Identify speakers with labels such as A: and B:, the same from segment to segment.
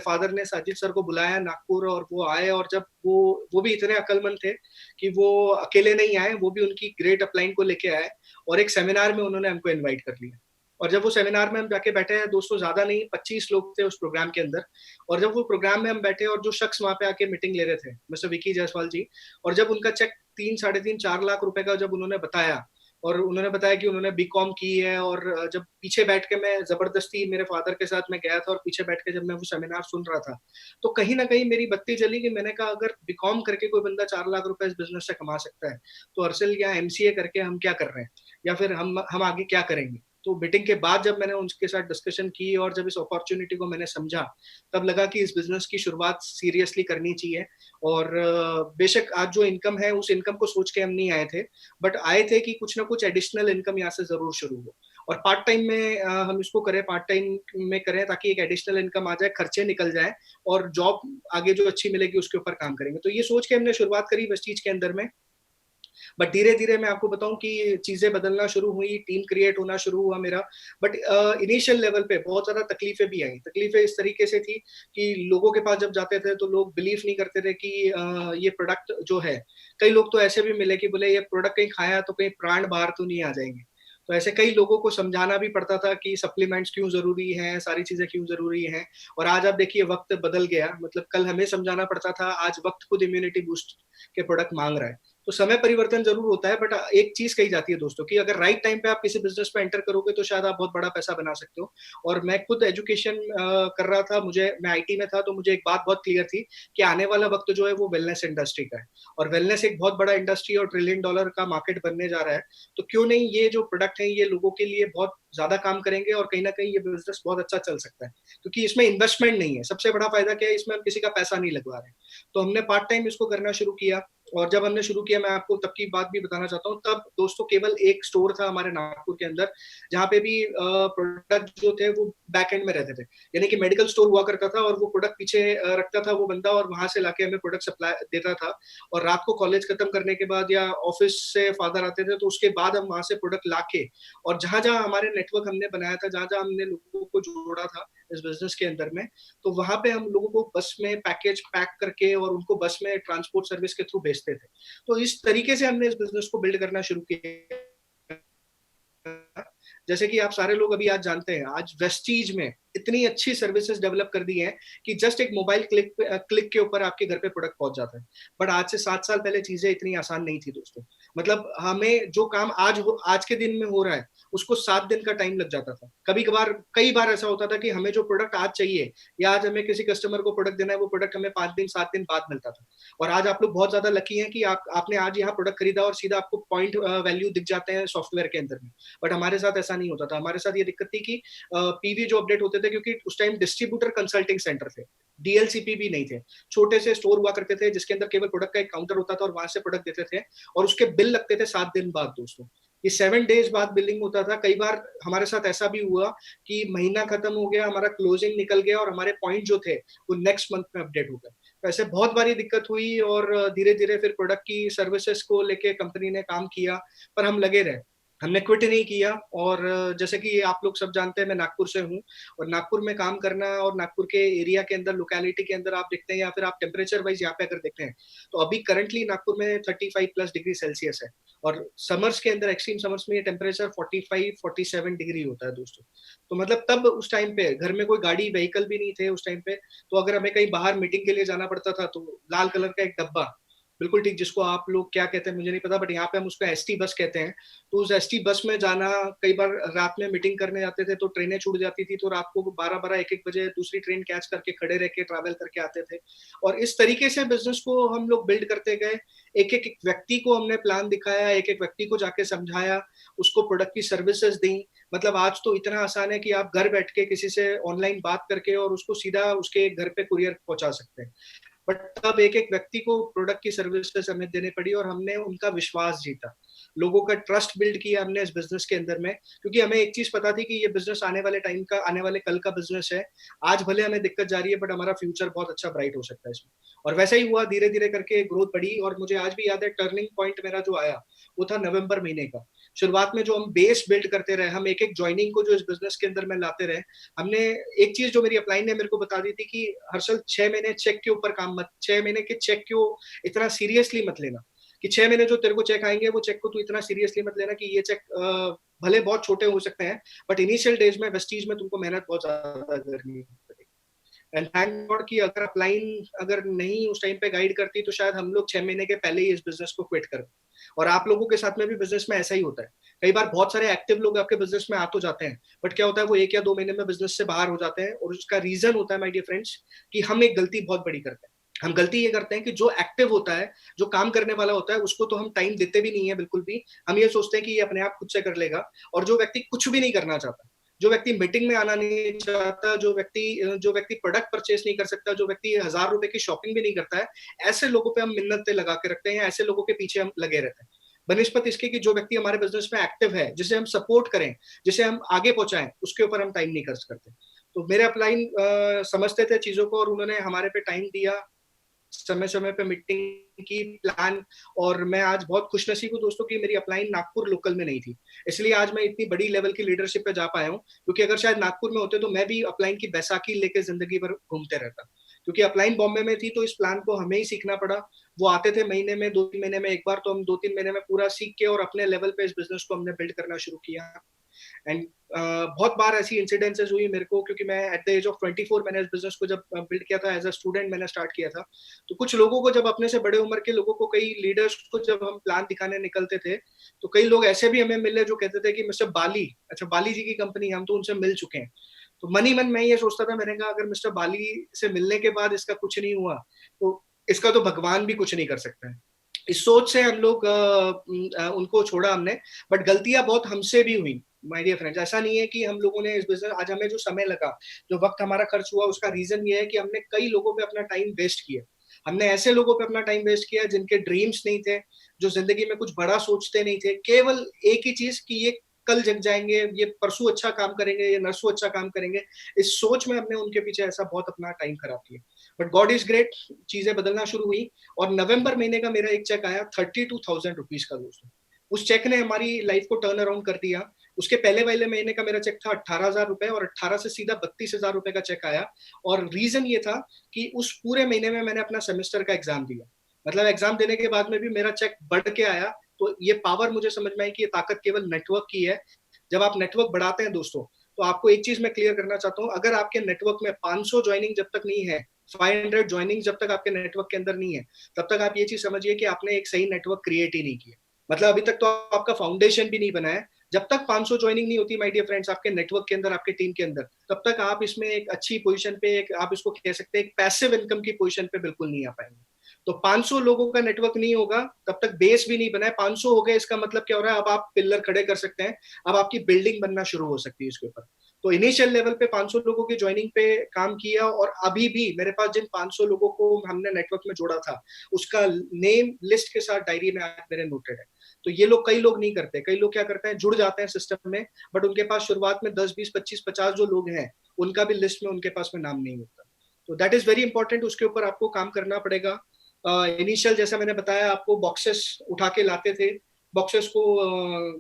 A: Father ने Sajid sir को बुलाया नागपुर, और वो आए, और जब वो भी इतने अक्लमंद थे कि वो अकेले नहीं आए, वो भी उनकी ग्रेट अपलाइन को लेके आए, और एक सेमिनार में उन्होंने हमको इनवाइट कर लिया। और जब वो सेमिनार में हम जाके बैठे हैं दोस्तों, ज्यादा नहीं 25 लोग थे उस प्रोग्राम के अंदर, और जब वो प्रोग्राम में हम बैठे और जो शख्स वहां पे आके मीटिंग ले रहे थे, मिस्टर विकी जायसवाल जी, और जब उनका चेक 3 साढ़े 3 4 लाख रुपए का जब उन्होंने बताया, और उन्होंने बताया कि उन्होंने बीकॉम की है, और जब पीछे बैठ के मैं जबरदस्ती मेरे फादर के साथ मैं गया था, और पीछे बैठ के जब मैं वो सेमिनार सुन रहा था, तो कहीं ना कहीं मेरी बत्ती जली कि मैंने कहा अगर बीकॉम करके कोई बंदा 4 लाख रुपए इस बिजनेस से कमा सकता है, तो अर्सिल या एमसीए करके हम क्या कर रहे हैं, या फिर हम आगे क्या करेंगे। तो मीटिंग के बाद जब मैंने उनके साथ डिस्कशन की और जब इस अपॉर्चुनिटी को मैंने समझा, तब लगा कि इस बिजनेस की शुरुआत सीरियसली करनी चाहिए। और बेशक आज जो इनकम है उस इनकम को सोच के हम नहीं आए थे, बट आए थे कि कुछ ना कुछ एडिशनल इनकम यहाँ से जरूर शुरू हो, और पार्ट टाइम में हम इसको करें, पार्ट टाइम में करें ताकि एक एडिशनल इनकम आ जाए, खर्चे निकल जाए, और जॉब आगे जो अच्छी मिलेगी उसके ऊपर काम करेंगे। तो ये सोच के हमने शुरुआत करी वेस्टीज के अंदर में। बट धीरे धीरे मैं आपको बताऊं कि चीजें बदलना शुरू हुई, टीम क्रिएट होना शुरू हुआ मेरा। बट इनिशियल लेवल पे बहुत ज्यादा तकलीफें भी आई। तकलीफें इस तरीके से थी कि लोगों के पास जब जाते थे तो लोग बिलीव नहीं करते थे कि ये प्रोडक्ट जो है, कई लोग तो ऐसे भी मिले कि बोले ये प्रोडक्ट कहीं खाया तो कहीं प्राण बाहर तो नहीं आ जाएंगे। तो ऐसे कई लोगों को समझाना भी पड़ता था कि सप्लीमेंट्स क्यों जरूरी हैं, सारी चीजें क्यों जरूरी हैं। और आज आप देखिए वक्त बदल गया, मतलब कल हमें समझाना पड़ता था, आज वक्त खुद इम्यूनिटी बूस्ट के प्रोडक्ट मांग रहा है। तो समय परिवर्तन जरूर होता है, बट एक चीज कही जाती है दोस्तों कि अगर राइट टाइम पे आप किसी बिजनेस पे एंटर करोगे तो शायद आप बहुत बड़ा पैसा बना सकते हो। और मैं खुद एजुकेशन कर रहा था, मैं आईटी में था, तो मुझे एक बात बहुत क्लियर थी कि आने वाला वक्त जो है वो वेलनेस इंडस्ट्री का है, और वेलनेस एक बहुत बड़ा इंडस्ट्री और $1 ट्रिलियन का मार्केट बनने जा रहा है। तो क्यों नहीं ये जो प्रोडक्ट है ये लोगों के लिए बहुत ज्यादा काम करेंगे, और कहीं ना कहीं ये बिजनेस बहुत अच्छा चल सकता है, क्योंकि इसमें इन्वेस्टमेंट नहीं है। सबसे बड़ा फायदा क्या है, इसमें हम किसी का पैसा नहीं लगवा रहे। तो हमने पार्ट टाइम इसको करना शुरू किया। और जब हमने शुरू किया, मैं आपको तब की बात भी बताना चाहता हूँ, तब दोस्तों केवल एक स्टोर था हमारे नागपुर के अंदर, जहाँ पे भी प्रोडक्ट जो थे वो बैक एंड में रहते थे, यानी कि मेडिकल स्टोर हुआ करता था, और वो प्रोडक्ट पीछे रखता था वो बंदा, और वहां से लाके हमें प्रोडक्ट सप्लाई देता था। और रात को कॉलेज खत्म करने के बाद या ऑफिस से फादर आते थे, तो उसके बाद हम वहां से प्रोडक्ट लाके, और जहां जहां हमारे नेटवर्क हमने बनाया था, जहां जहां हमने लोगों को जोड़ा था इस बिजनेस के अंदर में, तो वहां पे हम लोगों को बस में पैकेज पैक करके और उनको बस में ट्रांसपोर्ट सर्विस के थ्रू भेजते थे। तो इस तरीके से हमने इस बिजनेस को बिल्ड करना शुरू किया। जैसे कि आप सारे लोग अभी आज जानते हैं, आज वेस्टीज में इतनी अच्छी सर्विसेज डेवलप कर दी हैं कि जस्ट एक मोबाइल क्लिक के ऊपर आपके घर पे प्रोडक्ट पहुंच जाता है। बट आज से 7 साल पहले चीजें इतनी आसान नहीं थी दोस्तों। मतलब हमें जो काम आज के दिन में हो रहा है, उसको 7 दिन का टाइम लग जाता था। कभी कभार कई बार ऐसा होता था कि हमें जो प्रोडक्ट आज चाहिए, या आज हमें किसी कस्टमर को प्रोडक्ट देना है, वो प्रोडक्ट हमें 5 दिन 7 दिन बाद मिलता था। और आज आप लोग बहुत ज्यादा लकी हैं कि आपने आज यहाँ प्रोडक्ट खरीदा और सीधा आपको पॉइंट वैल्यू दिख जाते हैं सॉफ्टवेयर के अंदर में। बट हमारे साथ ऐसा नहीं होता था। हमारे साथ ये दिक्कत थी कि पीवी जो अपडेट होते थे, क्योंकि उस टाइम डिस्ट्रीब्यूटर कंसल्टिंग सेंटर थे, डीएलसीपी भी नहीं थे, छोटे से स्टोर हुआ करते थे जिसके अंदर केवल प्रोडक्ट का एक काउंटर होता था, और वहां से प्रोडक्ट देते थे, और उसके बिल लगते थे 7 दिन बाद दोस्तों। ये 7 डेज बाद बिलिंग होता था। कई बार हमारे साथ ऐसा भी हुआ कि महीना खत्म हो गया, हमारा क्लोजिंग निकल गया, और हमारे पॉइंट जो थे वो नेक्स्ट मंथ में अपडेट हो गए। तो ऐसे बहुत बारी दिक्कत हुई, और धीरे धीरे फिर प्रोडक्ट की सर्विसेज को लेके कंपनी ने काम किया, पर हम लगे रहे, हमने क्विट नहीं किया। और जैसे कि आप लोग सब जानते हैं, मैं नागपुर से हूँ, और नागपुर में काम करना, और नागपुर के एरिया के अंदर, लोकेलिटी के अंदर आप देखते हैं, या फिर आप टेम्परेचर वाइज यहाँ पे अगर देखते हैं, तो अभी करंटली नागपुर में 35+ डिग्री सेल्सियस है। और समर्स के अंदर, एक्सट्रीम समर्स में ये टेम्परेचर 45-47 डिग्री होता है दोस्तों। तो मतलब तब उस टाइम पे घर में कोई गाड़ी व्हीकल भी नहीं थे उस टाइम पे। तो अगर हमें कहीं बाहर मीटिंग के लिए जाना पड़ता था, तो लाल कलर का एक डब्बा, बिल्कुल ठीक, जिसको आप लोग क्या कहते हैं मुझे नहीं पता, बट यहाँ पे हम उसको एसटी बस कहते हैं। तो उस एसटी बस में जाना, कई बार रात में मीटिंग करने जाते थे तो ट्रेनें छूट जाती थी, तो रात को 12-12 1-1 बजे दूसरी ट्रेन कैच करके खड़े रह के ट्रैवल करके आते थे। और इस तरीके से बिजनेस को हम लोग बिल्ड करते गए। एक एक व्यक्ति को हमने प्लान दिखाया, एक एक व्यक्ति को जाके समझाया, उसको प्रोडक्ट की सर्विसेज दी। मतलब आज तो इतना आसान है कि आप घर बैठ के किसी से ऑनलाइन बात करके और उसको सीधा उसके घर पे कुरियर पहुंचा सकते हैं। बट तब एक एक व्यक्ति को प्रोडक्ट की सर्विसेज हमें देने पड़ी, और हमने उनका विश्वास जीता, लोगों का ट्रस्ट बिल्ड किया हमने इस बिजनेस के अंदर में। क्योंकि हमें एक चीज पता थी कि ये बिजनेस आने वाले टाइम का, आने वाले कल का बिजनेस है। आज भले हमें दिक्कत जा रही है, बट हमारा फ्यूचर बहुत अच्छा ब्राइट हो सकता है इसमें। और वैसा ही हुआ, धीरे धीरे करके ग्रोथ बढ़ी। और मुझे आज भी याद है टर्निंग पॉइंट मेरा जो आया, वो था नवंबर महीने का। शुरुआत में जो हम बेस बिल्ड करते रहे, हम एक एक ज्वाइनिंग को जो इस बिजनेस के अंदर में लाते रहे, हमने एक चीज जो मेरी अपलाइन ने मेरे को बता दी थी कि हर्षल 6 महीने चेक के ऊपर काम मत, 6 महीने के चेक को इतना सीरियसली मत लेना, कि 6 महीने जो तेरे को चेक आएंगे वो चेक को तू इतना सीरियसली मत लेना कि ये चेक भले बहुत छोटे हो सकते हैं, बट इनिशियल डेज में वेस्टीज में तुमको मेहनत बहुत ज्यादा करनी पड़ेगी। एंड थैंक गॉड कि अगर अपलाइन अगर नहीं उस टाइम पे गाइड करती तो शायद हम लोग 6 महीने के पहले ही इस बिजनेस को क्विट कर। और आप लोगों के साथ में भी बिजनेस में ऐसा ही होता है, कई बार बहुत सारे एक्टिव लोग आपके बिजनेस में आ तो जाते हैं, बट क्या होता है वो 1 या 2 महीने में बिजनेस से बाहर हो जाते हैं, और उसका रीजन होता है माय डियर फ्रेंड्स कि हम एक गलती बहुत बड़ी करते हैं। हम गलती ये करते हैं कि जो एक्टिव होता है, जो काम करने वाला होता है, उसको तो हम टाइम देते भी नहीं है बिल्कुल भी। हम ये सोचते हैं कि ये अपने आप खुद से कर लेगा। और जो व्यक्ति कुछ भी नहीं करना चाहता, जो व्यक्ति मीटिंग में आना नहीं चाहता, जो व्यक्ति प्रोडक्ट परचेस नहीं कर सकता, जो व्यक्ति 1,000 रुपए की शॉपिंग भी नहीं करता है, ऐसे लोगों पे हम मिन्नतें लगा के रखते हैं, ऐसे लोगों के पीछे हम लगे रहते हैं, बनिस्पत इसके कि जो व्यक्ति हमारे बिजनेस में एक्टिव है, जिसे हम सपोर्ट करें, जिसे हम आगे पहुंचाएं, उसके ऊपर हम टाइम नहीं खर्च करते। तो मेरे अपलाइन समझते थे चीजों को, और उन्होंने हमारे पे टाइम दिया, समय समय पे मीटिंग की, प्लान। और मैं आज बहुत खुशनसीब हूँ दोस्तों कि मेरी अपलाइन नागपुर लोकल में नहीं थी, इसलिए आज मैं इतनी बड़ी लेवल की लीडरशिप पे जा पाया हूँ। क्योंकि अगर शायद नागपुर में होते तो मैं भी अपलाइन की बैसाखी लेके जिंदगी भर घूमते रहता। क्योंकि अपलाइन बॉम्बे में थी तो इस प्लान को हमें ही सीखना पड़ा। वो आते थे महीने में 2-3 महीने में एक बार, तो हम 2-3 महीने में पूरा सीख के और अपने लेवल पे इस बिजनेस को हमने बिल्ड करना शुरू किया। एंड बहुत बार ऐसी इंसिडेंसेस हुई मेरे को, क्योंकि मैं एट द एज ऑफ 24 मैंने इस बिजनेस को जब बिल्ड किया था, एज अ स्टूडेंट मैंने स्टार्ट किया था। तो कुछ लोगों को, जब अपने से बड़े उम्र के लोगों को, कई लीडर्स को जब हम प्लान दिखाने निकलते थे, तो कई लोग ऐसे भी हमें मिले जो कहते थे कि मिस्टर बाली, अच्छा बाली जी की कंपनी, हम तो उनसे मिल चुके हैं। तो मन ही मन मैं ये सोचता था, मैंने कहा अगर मिस्टर बाली से मिलने के बाद इसका कुछ नहीं हुआ, तो इसका तो भगवान भी कुछ नहीं कर सकता है। इस सोच से हम लोग उनको छोड़ा हमने। बट गलतियां बहुत हमसे भी हुई माय डियर फ्रेंड्स। ऐसा नहीं है कि हम लोगों ने इस बिजनेस, आज हमें जो समय लगा, जो वक्त हमारा खर्च हुआ, उसका रीजन ये है कि हमने कई लोगों पे अपना टाइम वेस्ट किया। हमने ऐसे लोगों पे अपना टाइम वेस्ट किया जिनके ड्रीम्स नहीं थे, जो जिंदगी में कुछ बड़ा सोचते नहीं थे, केवल एक ही चीज कि ये कल जग जाएंगे, ये परसों अच्छा काम करेंगे, ये नरसों अच्छा काम करेंगे। इस सोच में हमने उनके पीछे ऐसा बहुत अपना टाइम खराब किया। बट गॉड इज ग्रेट, चीजें बदलना शुरू हुई। और नवंबर महीने का मेरा एक चेक आया 32,000 रुपीज का दोस्तों। उस चेक ने हमारी लाइफ को टर्न अराउंड कर दिया। उसके पहले वाले महीने का मेरा चेक था 18,000 रुपए, और 18 से सीधा 32,000 रुपए का चेक आया। और रीजन ये था कि उस पूरे महीने में मैंने अपना सेमेस्टर का एग्जाम दिया। मतलब एग्जाम देने के बाद में भी मेरा चेक बढ़ के आया। तो ये पावर मुझे समझ में आई कि ये ताकत केवल नेटवर्क की है। जब आप नेटवर्क बढ़ाते हैं दोस्तों, तो आपको एक चीज मैं क्लियर करना चाहता हूँ, अगर आपके नेटवर्क में 500 ज्वाइनिंग जब तक नहीं है, 500 ज्वाइनिंग जब तक आपके नेटवर्क के अंदर नहीं है, तब तक आप ये चीज समझिए कि आपने एक सही नेटवर्क क्रिएट ही नहीं किया। मतलब अभी तक तो आपका फाउंडेशन भी नहीं बना है। जब तक 500 ज्वाइनिंग नहीं होती माय डियर फ्रेंड्स आपके नेटवर्क के अंदर, आपके टीम के अंदर, तब तक आप इसमें एक अच्छी पोजीशन पे, एक आप इसको कह सकते हैं एक पैसिव इनकम की पोजीशन पे बिल्कुल नहीं आ पाएंगे। तो 500 लोगों का नेटवर्क नहीं होगा तब तक बेस भी नहीं बना है। 500 हो गए इसका मतलब क्या हो रहा है, अब आप पिलर खड़े कर सकते हैं, अब आपकी बिल्डिंग बनना शुरू हो सकती है इसके ऊपर। तो इनिशियल लेवल पे 500 लोगों की ज्वाइनिंग पे काम किया, और अभी भी मेरे पास जिन 500 लोगों को हमने नेटवर्क में जोड़ा था, उसका नेम लिस्ट के साथ डायरी में आज मेरे नोटेड है। तो ये लोग, कई लोग नहीं करते, कई लोग क्या करते हैं, जुड़ जाते हैं सिस्टम में, बट उनके पास शुरुआत में 10, 20, 25, 50 जो लोग हैं, उनका भी लिस्ट में उनके पास में नाम नहीं होता। तो दैट इज वेरी इंपॉर्टेंट, उसके ऊपर आपको काम करना पड़ेगा। इनिशियल जैसा मैंने बताया आपको, बॉक्सेस उठा के लाते थे, बॉक्सेस को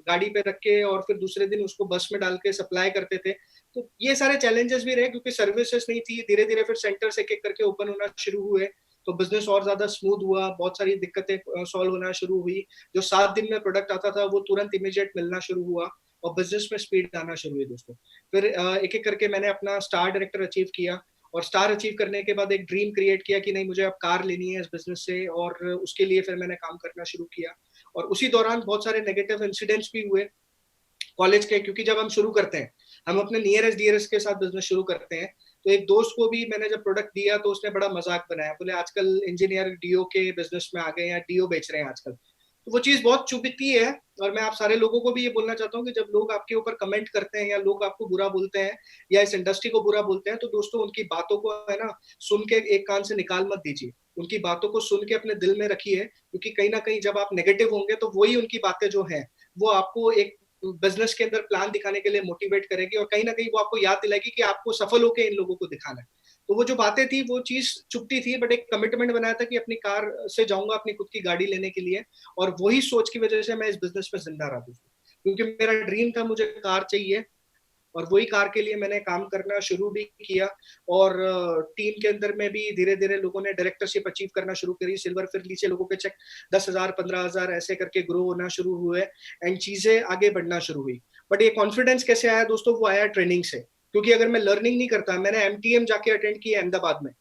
A: गाड़ी पे रख के और फिर दूसरे दिन उसको बस में डाल के सप्लाई करते थे। तो ये सारे चैलेंजेस भी रहे, क्योंकि सर्विसेज नहीं थी। धीरे धीरे फिर सेंटर्स एक एक करके ओपन होना शुरू हुए, तो बिजनेस और ज्यादा स्मूथ हुआ, बहुत सारी दिक्कतें सॉल्व होना शुरू हुई। जो 7 दिन में प्रोडक्ट आता था वो तुरंत इमीडिएट मिलना शुरू हुआ, और बिजनेस में स्पीड आना शुरू हुई दोस्तों। फिर एक एक करके मैंने अपना स्टार डायरेक्टर अचीव किया, और स्टार अचीव करने के बाद एक ड्रीम क्रिएट किया कि नहीं, मुझे अब कार लेनी है इस बिजनेस से, और उसके लिए फिर मैंने काम करना शुरू किया। और उसी दौरान बहुत सारे नेगेटिव इंसिडेंट्स भी हुए कॉलेज के, क्योंकि जब हम शुरू करते हैं, हम अपने नियरेस्ट डियरेस्ट के साथ बिजनेस शुरू करते हैं। तो एक दोस्त को भी मैंने जब प्रोडक्ट दिया तो उसने बड़ा मजाक बनाया, बोले आजकल इंजीनियर डीओ के बिजनेस में आ गए, या डीओ बेच रहे हैं आजकल। तो वो चीज बहुत चुभती है। और मैं आप सारे लोगों को भी ये बोलना चाहता हूँ कि जब लोग आपके ऊपर कमेंट करते हैं, या लोग आपको बुरा बोलते हैं, या इस इंडस्ट्री को बुरा बोलते हैं, तो दोस्तों उनकी बातों को है ना, सुन के एक कान से निकाल मत दीजिए। उनकी बातों को सुन के अपने दिल में रखिए, क्योंकि कहीं ना कहीं जब आप नेगेटिव होंगे तो वही उनकी बातें जो हैं, वो आपको एक बिजनेस के अंदर प्लान दिखाने के लिए मोटिवेट करेगी, और कहीं ना कहीं वो आपको याद दिलाएगी कि आपको सफल होकर इन लोगों को दिखाना है। तो वो जो बातें थी वो चीज चुपती थी, बट एक कमिटमेंट बनाया था कि अपनी कार से जाऊंगा अपनी खुद की गाड़ी लेने के लिए, और वही सोच की वजह से मैं इस बिजनेस में जिंदा रहा दोस्तों। क्योंकि मेरा ड्रीम था, मुझे कार चाहिए, और वही कार के लिए मैंने काम करना शुरू भी किया। और टीम के अंदर में भी धीरे धीरे लोगों ने डायरेक्टरशिप अचीव करना शुरू करी, सिल्वर, फिर नीचे लोगों के चेक 10,000 15,000 ऐसे करके ग्रो होना शुरू हुए, एंड चीजें आगे बढ़ना शुरू हुई। बट ये कॉन्फिडेंस कैसे आया दोस्तों? वो आया ट्रेनिंग से। क्योंकि अगर मैं लर्निंग नहीं करता, मैंने एमटीएम जाके अटेंड किया अहमदाबाद में।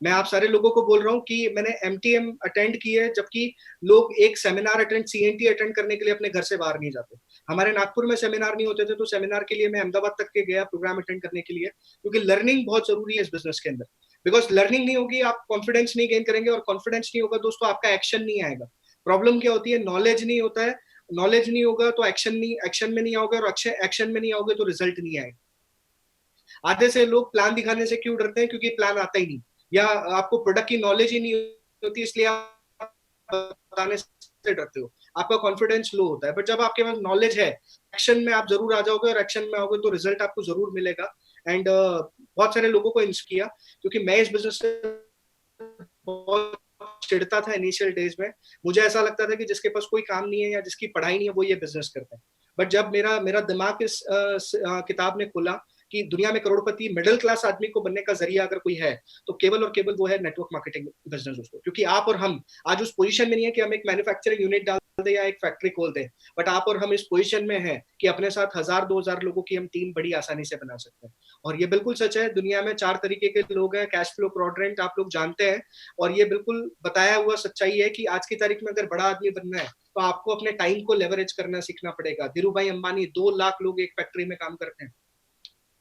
A: मैं आप सारे लोगों को बोल रहा हूँ कि मैंने एमटीएम अटेंड की है, जबकि लोग एक सेमिनार अटेंड, सीएनटी अटेंड करने के लिए अपने घर से बाहर नहीं जाते। हमारे नागपुर में सेमिनार नहीं होते थे, तो सेमिनार के लिए मैं अहमदाबाद तक के गया प्रोग्राम अटेंड करने के लिए, क्योंकि लर्निंग बहुत जरूरी है इस बिजनेस के अंदर। बिकॉज लर्निंग नहीं होगी, आप कॉन्फिडेंस नहीं गेन करेंगे, और कॉन्फिडेंस नहीं होगा दोस्तों, आपका एक्शन नहीं आएगा। प्रॉब्लम क्या होती है? नॉलेज नहीं होता है, नॉलेज नहीं होगा तो एक्शन में नहीं आओगे, और एक्शन में नहीं आओगे तो रिजल्ट नहीं आएगा। आधे से लोग प्लान दिखाने से क्यों डरते हैं? क्योंकि प्लान आता ही नहीं, या आपको प्रोडक्ट की नॉलेज ही नहीं होती, इसलिए आप बताने से डरते हो, आपका कॉन्फिडेंस लो होता है। बट जब आपके पास नॉलेज है, एक्शन में आप जरूर आ जाओगे, और एक्शन में आओगे तो रिजल्ट आपको जरूर मिलेगा। एंड बहुत सारे लोगों को इंस्पायर किया, क्योंकि मैं इस बिजनेस से बहुत चिढ़ता था इनिशियल डेज में। मुझे ऐसा लगता था कि जिसके पास कोई काम नहीं है या जिसकी पढ़ाई नहीं है वो ये बिजनेस करते हैं। बट जब मेरा मेरा दिमाग इस किताब ने खोला कि दुनिया में करोड़पति मिडिल क्लास आदमी को बनने का जरिया अगर कोई है, तो केवल और केवल वो है नेटवर्क मार्केटिंग बिजनेस दोस्तों। क्योंकि आप और हम आज उस पोजीशन में नहीं है कि हम एक मैन्युफैक्चरिंग यूनिट डाल दे या एक फैक्ट्री खोल दे, बट आप और हम इस पोजीशन में हैं कि अपने साथ 1,000 2,000 लोगों की हम टीम बड़ी आसानी से बना सकते हैं। और ये बिल्कुल सच है, दुनिया में 4 तरीके के लोग हैं। कैश फ्लो क्वाड्रेंट आप लोग जानते हैं, और ये बिल्कुल बताया हुआ सच्चाई है कि आज की तारीख में अगर बड़ा आदमी बनना है तो आपको अपने टाइम को लेवरेज करना सीखना पड़ेगा। धीरू भाई अंबानी, 2 लाख लोग एक फैक्ट्री में काम करते हैं,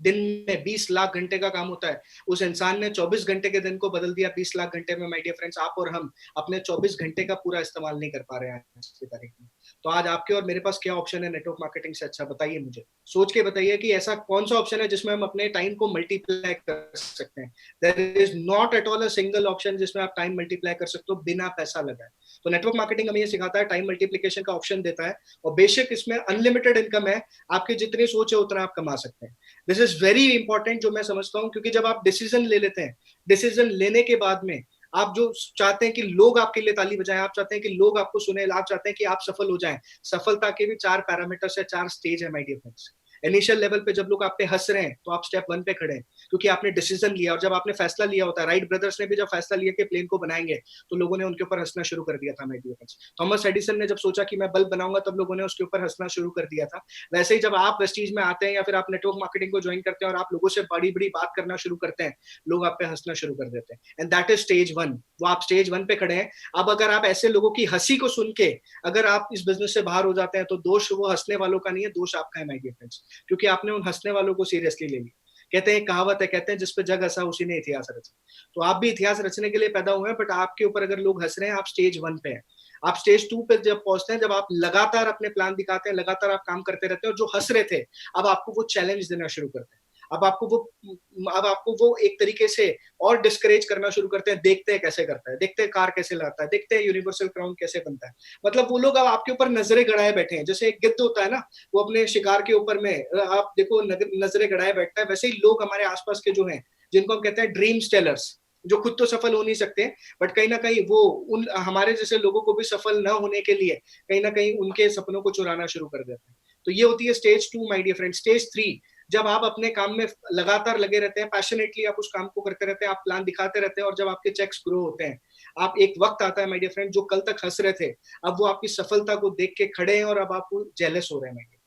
A: दिन में 20 लाख घंटे का काम होता है। उस इंसान ने 24 घंटे के दिन को बदल दिया 20 लाख घंटे में। माय डियर फ्रेंड्स, आप और हम अपने 24 घंटे का पूरा इस्तेमाल नहीं कर पा रहे हैं आज की तारीख में। तो आज आपके और मेरे पास क्या ऑप्शन है नेटवर्क मार्केटिंग से अच्छा? बताइए मुझे, सोच के बताइए कि ऐसा कौन सा ऑप्शन है जिसमें हम अपने टाइम को मल्टीप्लाई कर सकते हैं। There is not at all a single option जिसमें आप टाइम मल्टीप्लाई कर सकते हो बिना पैसा लगाए। तो नेटवर्क मार्केटिंग हमें ये सिखाता है, टाइम मल्टीप्लिकेशन का ऑप्शन देता है, और बेशक इसमें अनलिमिटेड इनकम है, आपकी जितनी सोच है उतना आप कमा सकते हैं। दिस इज वेरी इंपॉर्टेंट जो मैं समझता हूं, क्योंकि जब आप डिसीजन ले लेते हैं, डिसीजन लेने के बाद में आप जो चाहते हैं कि लोग आपके लिए ताली बजाएं, आप चाहते हैं कि लोग आपको सुने, आप चाहते हैं कि आप सफल हो जाएं। सफलता के भी 4 पैरामीटर्स है, 4 स्टेज है my dear friends. Initial level पे जब लोग आप पे हंस रहे हैं तो आप स्टेप 1 पे खड़े हैं, क्योंकि आपने डिसीजन लिया। और जब आपने फैसला लिया होता है, राइट ब्रदर्स ने भी जब फैसला लिया कि प्लेन को बनाएंगे, तो लोगों ने उनके ऊपर हंसना शुरू कर दिया था my dear friends. Thomas Edison ने जब सोचा कि मैं बल्ब बनाऊंगा, तब लोगों ने उसके ऊपर हंसना शुरू कर दिया था। वैसे ही जब आप प्रेस्टीज में आते हैं या फिर आप नेटवर्क मार्केटिंग को ज्वाइन करते हैं और आप लोगों से बड़ी बड़ी बात करना शुरू करते हैं, लोग आप पे हंसना शुरू कर देते हैं। And that is stage 1। वो आप स्टेज 1 पे खड़े हैं। अब अगर आप ऐसे लोगों की हंसी को सुन के अगर आप इस बिजनेस से बाहर हो जाते हैं, तो दोष वो हंसने वालों का नहीं है, दोष आपका है माय डियर फ्रेंड्स। क्योंकि आपने उन हंसने वालों को सीरियसली ले लिया। कहते हैं, कहावत है, कहते हैं जिस पे जग हंसा उसी ने इतिहास रचा। तो आप भी इतिहास रचने के लिए पैदा हुए हैं, बट आपके ऊपर अगर लोग हंस रहे हैं, आप स्टेज 1 पे हैं। आप स्टेज 2 पे जब पहुंचते हैं, जब आप लगातार अपने प्लान दिखाते हैं, लगातार आप काम करते रहते हैं, और जो हंस रहे थे अब आपको वो चैलेंज देना शुरू करते हैं। अब आपको वो एक तरीके से और डिस्करेज करना शुरू करते हैं। देखते हैं कैसे करता है, देखते हैं कार कैसे लाता है, देखते हैं यूनिवर्सल क्राउन कैसे बनता है। मतलब वो लोग अब आपके ऊपर नजरें गड़ाए बैठे हैं। जैसे एक गिद्ध होता है ना, वो अपने शिकार के ऊपर में आप देखो नजरें गड़ाए बैठता है, वैसे ही लोग हमारे आसपास के जो हैं, जिनको हम कहते हैं ड्रीम स्टेलर्स, जो खुद तो सफल हो नहीं सकते, बट कहीं ना कहीं वो उन हमारे जैसे लोगों को भी सफल न होने के लिए कहीं ना कहीं उनके सपनों को चुराना शुरू कर देते हैं। तो ये होती है stage 2 my dear friend. Stage 3, जब आप अपने काम में लगातार लगे रहते हैं, पैशनेटली आप उस काम को करते रहते हैं, आप प्लान दिखाते रहते हैं, और जब आपके चेक्स ग्रो होते हैं, आप एक वक्त आता है माय डियर फ्रेंड, जो कल तक हंस रहे थे, अब वो आपकी सफलता को देख के खड़े हैं, और अब आप जेलस हो रहे हैं माय डियर।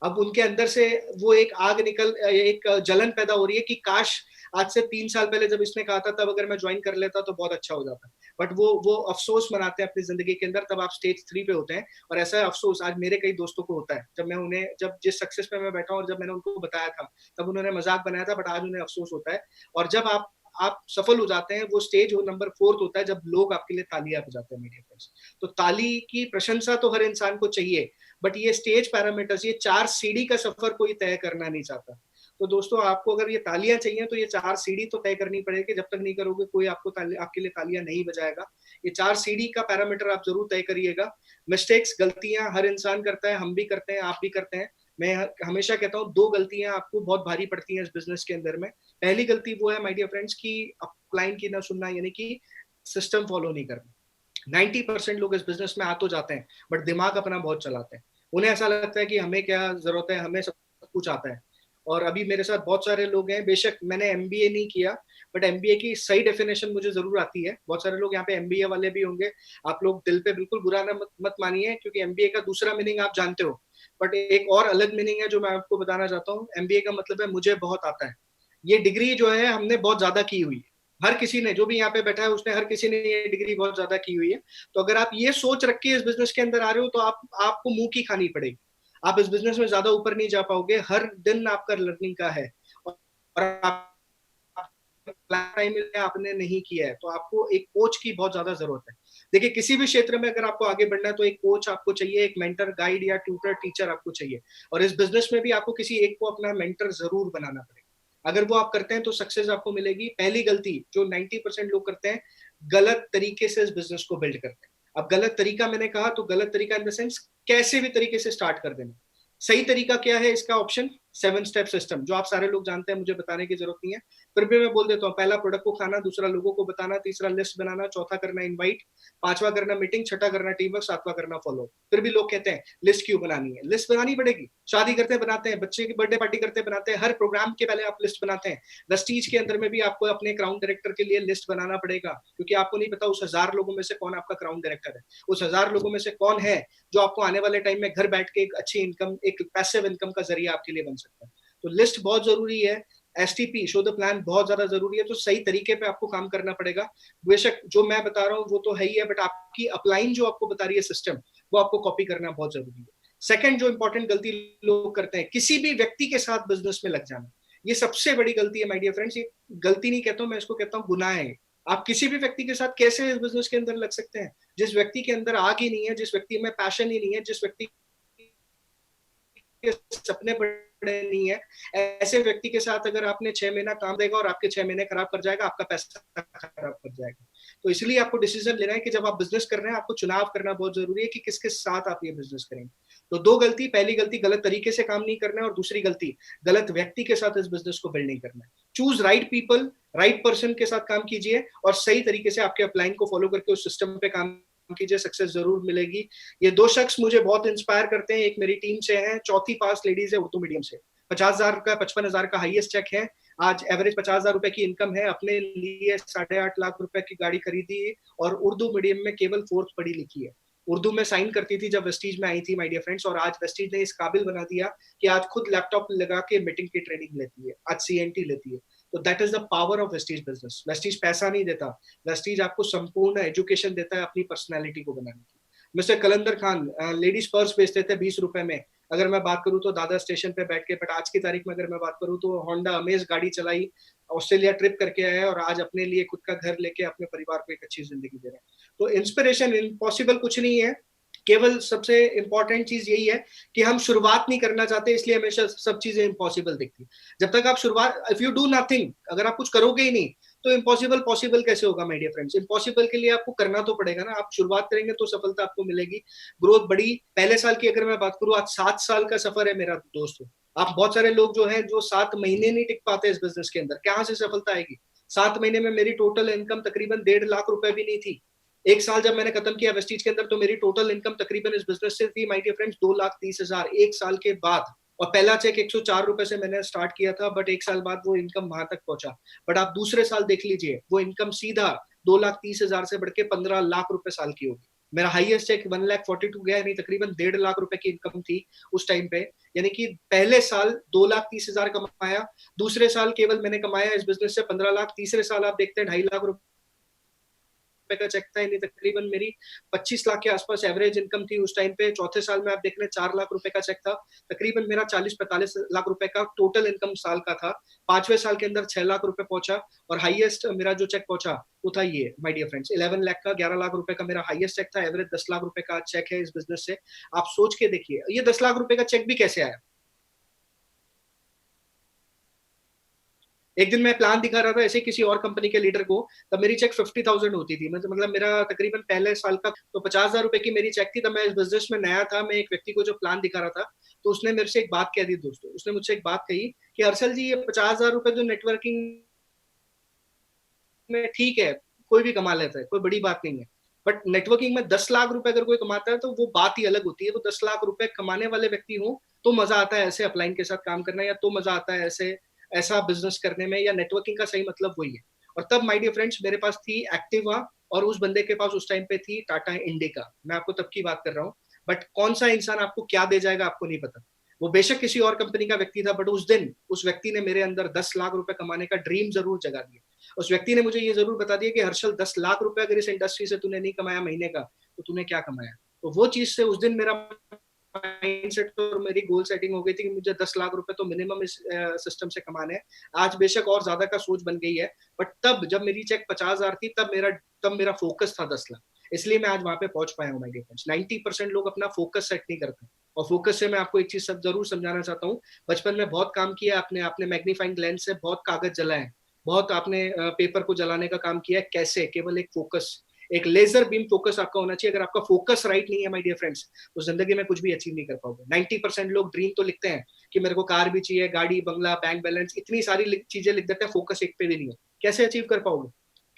A: अब उनके अंदर से वो एक जलन पैदा हो रही है कि काश आज से 3 साल पहले जब इसने कहा था, तब अगर मैं ज्वाइन कर लेता तो बहुत अच्छा हो जाता। बट वो अफसोस मनाते हैं अपनी जिंदगी के अंदर, तब आप स्टेज 3 पे होते हैं। और ऐसा अफसोस आज मेरे कई दोस्तों को होता है, जब जिस सक्सेस पे मैं बैठा हूँ, और जब मैंने उनको बताया था, तब उन्होंने मजाक बनाया था, बट आज उन्हें अफसोस होता है। और जब आप सफल हो जाते हैं, वो स्टेज वो नंबर 4 होता है, जब लोग आपके लिए तालियां बजाते हैं मीडिया फ्रेंड्स। तो ताली की प्रशंसा तो हर इंसान को चाहिए, बट ये स्टेज पैरामीटर्स, ये 4 सीढ़ी का सफर कोई तय करना नहीं चाहता। तो दोस्तों, आपको अगर ये तालियां चाहिए तो ये 4 सीढ़ी तो तय करनी पड़ेगी। जब तक नहीं करोगे, कोई आपके लिए तालियां नहीं बजाएगा। ये 4 सीढ़ी का पैरामीटर आप जरूर तय करिएगा। मिस्टेक्स, गलतियां हर इंसान करता है, हम भी करते हैं, आप भी करते हैं। मैं हमेशा कहता हूँ 2 गलतियां आपको बहुत भारी पड़ती हैं इस बिजनेस के अंदर में। पहली गलती वो है माय डियर फ्रेंड्स कि क्लाइंट की ना सुनना, यानी कि सिस्टम फॉलो नहीं करना। 90% लोग इस बिजनेस में आ तो जाते हैं, बट दिमाग अपना बहुत चलाते हैं। उन्हें ऐसा लगता है कि हमें क्या जरूरत है, हमें सब कुछ आता है। और अभी मेरे साथ बहुत सारे लोग हैं, बेशक मैंने एमबीए नहीं किया, बट एमबीए की सही डेफिनेशन मुझे जरूर आती है। बहुत सारे लोग यहाँ पे एमबीए वाले भी होंगे, आप लोग दिल पे बिल्कुल बुरा ना मत मानिए, क्योंकि एमबीए का दूसरा मीनिंग आप जानते हो, बट एक और अलग मीनिंग है जो मैं आपको बताना चाहता हूँ। एमबीए का मतलब है मुझे बहुत आता है। ये डिग्री जो है हमने बहुत ज्यादा की हुई है, हर किसी ने, जो भी यहाँ पे बैठा है उसने, हर किसी ने ये डिग्री बहुत ज्यादा की हुई है। तो अगर आप ये सोच रख के इस बिजनेस के अंदर आ रहे हो तो आपको मुंह की खानी पड़ेगी। आप इस बिजनेस में ज्यादा ऊपर नहीं जा पाओगे, हर दिन आपका लर्निंग का है। और आप टाइम में आपने नहीं किया है तो आपको एक कोच की बहुत ज्यादा जरूरत है। देखिए किसी भी क्षेत्र में अगर आपको आगे बढ़ना है तो एक कोच आपको चाहिए, एक मेंटर, गाइड या ट्यूटर, टीचर आपको चाहिए। और इस बिजनेस में भी आपको किसी एक को अपना मेंटर जरूर बनाना पड़ेगा। अगर वो आप करते हैं तो सक्सेस आपको मिलेगी। पहली गलती जो 90% लोग करते हैं, गलत तरीके से इस बिजनेस को बिल्ड करते हैं। अब गलत तरीका मैंने कहा तो गलत तरीका इन द सेंस कैसे भी तरीके से स्टार्ट कर देना। सही तरीका क्या है इसका ऑप्शन, 7 स्टेप सिस्टम, जो आप सारे लोग जानते हैं, मुझे बताने की जरूरत नहीं है, फिर भी मैं बोल देता हूँ। पहला, प्रोडक्ट को खाना, दूसरा लोगों को बताना, तीसरा लिस्ट बनाना, चौथा करना इनवाइट, पांचवा करना मीटिंग, छठा करना टीम वर्क, सातवां करना फॉलो। फिर भी लोग कहते हैं लिस्ट क्यों बनानी है? लिस्ट बनानी पड़ेगी। शादी करते हैं बनाते हैं, बच्चे की बर्थडे पार्टी करते हैं बनाते हैं, हर प्रोग्राम के पहले आप लिस्ट बनाते हैं। वेस्टीज के अंदर में भी आपको अपने क्राउन डायरेक्टर के लिए लिस्ट बनाना पड़ेगा, क्योंकि आपको नहीं पता उस 1000 लोगों में से कौन आपका क्राउन डायरेक्टर है, उस 1000 लोगों में से कौन है जो आपको आने वाले टाइम में घर बैठ के एक अच्छी इनकम, एक पैसिव इनकम का जरिया आपके लिए बन सकता है। तो लिस्ट बहुत जरूरी है। एसटीपी, शो द प्लान, बहुत ज्यादा जरूरी है। तो सही तरीके पे आपको काम करना पड़ेगा। बेशक जो मैं बता रहा हूँ वो तो है ही है, बट आपकी अपलाइन जो आपको बता रही है सिस्टम, वो आपको कॉपी करना बहुत जरूरी है। सेकंड जो इंपॉर्टेंट गलती लोग करते हैं, किसी भी व्यक्ति के साथ बिजनेस में लग जाना। ये सबसे बड़ी गलती है माय डियर फ्रेंड्स। ये गलती नहीं कहता हूं मैं, इसको कहता हूं गुनाह है। आप किसी भी व्यक्ति के साथ कैसे इस बिजनेस के अंदर लग सकते हैं जिस व्यक्ति के अंदर आग ही नहीं है, जिस व्यक्ति में पैशन ही नहीं है, जिस व्यक्ति के सपने बड़े नहीं है। ऐसे व्यक्ति के साथ अगर आपने 6 महीना काम देगा और आपके 6 महीने खराब कर जाएगा, आपका पैसा खराब कर जाएगा। तो इसलिए आपको डिसीजन लेना है कि जब आप बिजनेस कर रहे हैं, आपको चुनाव करना बहुत जरूरी है कि किसके साथ आप ये बिजनेस करेंगे। तो दो गलती, पहली गलती गलत तरीके से काम नहीं करना है, और दूसरी गलती गलत व्यक्ति के साथ इस बिजनेस को बिल्ड नहीं करना है। Choose right people, right person के साथ काम कीजिए, और सही तरीके से आपके अपलाइन को फॉलो करके उस सिस्टम पे काम कीजिए, सक्सेस जरूर मिलेगी। ये दो शख्स मुझे बहुत इंस्पायर करते हैं। एक मेरी टीम से है, चौथी पास लेडीज है उर्दू मीडियम से। 50,000 का, 55,000 का हाईएस्ट चेक है। आज एवरेज 50,000 रुपए की इनकम है। अपने लिए 8.5 लाख रुपए की गाड़ी खरीदी, और उर्दू मीडियम में केवल 4th पढ़ी लिखी है। उर्दू में साइन करती थी जब वेस्टीज में आई थी माय डियर फ्रेंड्स, और आज वेस्टीज ने इस काबिल बना दिया कि आज खुद लैपटॉप लगा के मीटिंग की ट्रेनिंग लेती है, आज सीएनटी लेती है। तो that is the power of Vestige business. Vestige पैसा नहीं देता, वेस्टीज आपको संपूर्ण एजुकेशन देता है अपनी पर्सनैलिटी को बनाने की। मिस्टर कलंदर खान लेडीज पर्स बेचते थे 20 रुपए में, अगर मैं बात करूं तो दादर स्टेशन पे बैठ के। बट आज की तारीख में अगर मैं बात करूं तो होंडा अमेज गाड़ी चलाई, ऑस्ट्रेलिया ट्रिप करके आया, और आज अपने लिए खुद का घर लेके अपने परिवार को एक अच्छी जिंदगी दे रहे हैं। तो इंस्पिरेशन, इम्पॉसिबल कुछ नहीं है। केवल सबसे इंपॉर्टेंट चीज यही है कि हम शुरुआत नहीं करना चाहते, इसलिए हमेशा सब चीजें इम्पॉसिबल दिखती है। जब तक आप शुरुआत, इफ यू डू नथिंग, अगर आप कुछ करोगे ही नहीं तो इम्पॉसिबल पॉसिबल कैसे होगा माय डियर फ्रेंड्स? इम्पॉसिबल के लिए आपको करना तो पड़ेगा ना। आप शुरुआत करेंगे तो सफलता आपको मिलेगी, ग्रोथ बड़ी। पहले साल की अगर मैं बात करूं, आज 7 साल का सफर है मेरा दोस्त। आप बहुत सारे लोग जो हैं जो 7 महीने नहीं टिक पाते इस बिजनेस के अंदर, कहां से सफलता आएगी? 7 महीने में मेरी टोटल इनकम तकरीबन 1.5 लाख रुपए भी नहीं थी। एक साल जब मैंने खत्म किया वेस्टीज के अंदर, तो मेरी टोटल इनकम तकरीबन इस बिजनेस से थी माय डियर फ्रेंड्स 2,30,000 एक साल के बाद। और पहला चेक 104 रुपए से मैंने स्टार्ट किया था, बट एक साल बाद वो इनकम वहां तक पहुंचा। बट आप दूसरे साल देख लीजिए, वो इनकम सीधा 2,30,000 से बढ़ के 15 लाख रुपए साल की होगी। मेरा हाईएस्ट चेक 1,42,000 गया, यानी तकरीबन 1.5 लाख रुपए की इनकम थी उस टाइम पे। यानी कि पहले साल 2,30,000 कमाया, दूसरे साल केवल मैंने कमाया इस बिजनेस से 15 लाख, तीसरे साल आप देखते हैं 2.5 लाख रुपए का चेक था, यानी तकरीबन मेरी 25 लाख के आसपास एवरेज इनकम थी उस टाइम पे। चौथे साल में आप देख लें 4 लाख रुपए का चेक था, तकरीबन मेरा 40-45 लाख रुपए का टोटल इनकम साल का था। पांचवें साल के अंदर 6 लाख रुपए पहुंचा, और हाईएस्ट मेरा जो चेक पहुंचा वो था ये माय डियर फ्रेंड्स 11 लाख का। 11 लाख रुपए का मेरा हाईएस्ट चेक था। एवरेज 10 लाख रुपए का चेक है इस बिजनेस से। आप सोच के देखिए ये 10 लाख रुपए का चेक भी कैसे आया। एक दिन मैं प्लान दिखा रहा था ऐसे किसी और कंपनी के लीडर को, तब मेरी चेक 50,000 होती थी। मतलब मेरा तकरीबन पहले साल का तो 50,000 रुपए की मेरी चेक थी। तब मैं इस बिजनेस में नया था। मैं एक व्यक्ति को जो प्लान दिखा रहा था, तो उसने मेरे से एक बात कह दी दोस्तों, उसने मुझसे एक बात कही कि हर्षल जी, ये 50,000 रुपए जो नेटवर्किंग में ठीक है, कोई भी कमा लेता है, कोई बड़ी बात नहीं है, बट नेटवर्किंग में 10 लाख रुपए अगर कोई कमाता है तो वो बात ही अलग होती है। वो 10 लाख रुपए कमाने वाले व्यक्ति हो तो मजा आता है ऐसे अपलाइन के साथ काम करना, या तो मजा आता है ऐसे ऐसा बिजनेस करने में, या नेटवर्किंग का सही मतलब वही है। और तब माय डियर फ्रेंड्स मेरे पास थी एक्टिवा, और उस बंदे के पास उस टाइम पे थी टाटा इंडिका। मैं आपको तब की बात कर रहा हूँ। बट कौन सा इंसान आपको क्या दे जाएगा आपको नहीं पता। वो बेशक किसी और कंपनी का व्यक्ति था, बट उस दिन उस व्यक्ति ने मेरे अंदर 10 लाख रुपए कमाने का ड्रीम जरूर जगा दिया। उस व्यक्ति ने मुझे ये जरूर बता दिया कि हर्षल 10 लाख रुपए अगर इस इंडस्ट्री से तूने नहीं कमाया महीने का, तो तूने क्या कमाया। तो वो चीज से उस दिन मेरा माइंडसेट और मेरी गोल सेटिंग हो गई थी कि मुझे 10 लाख रुपए तो मिनिमम इस सिस्टम से कमाने हैं। आज बेशक और ज्यादा का सोच बन गई है, बट तब जब मेरी चेक 50,000 थी तब मेरा फोकस था 10 लाख। इसलिए मैं आज वहां पे पहुंच पाया हूँ। माय डियर फ्रेंड्स, 90% लोग अपना फोकस सेट नहीं करते। और फोकस से मैं आपको एक चीज सब जरूर समझाना चाहता हूँ। बचपन में बहुत काम किया आपने, आपने मैग्नीफाइंग लेंस से बहुत कागज जलाए, बहुत आपने पेपर को जलाने का काम किया। कैसे? केवल एक फोकस, एक लेजर बीम फोकस आपका होना चाहिए। अगर आपका फोकस राइट नहीं है माय डियर फ्रेंड्स, तो जिंदगी में कुछ भी अचीव नहीं कर पाओगे। 90% लोग ड्रीम तो लिखते हैं कि मेरे को कार भी चाहिए, गाड़ी, बंगला, बैंक बैलेंस, इतनी सारी चीजें लिख देते हैं, फोकस एक पे भी नहीं है। कैसे अचीव कर पाओगे?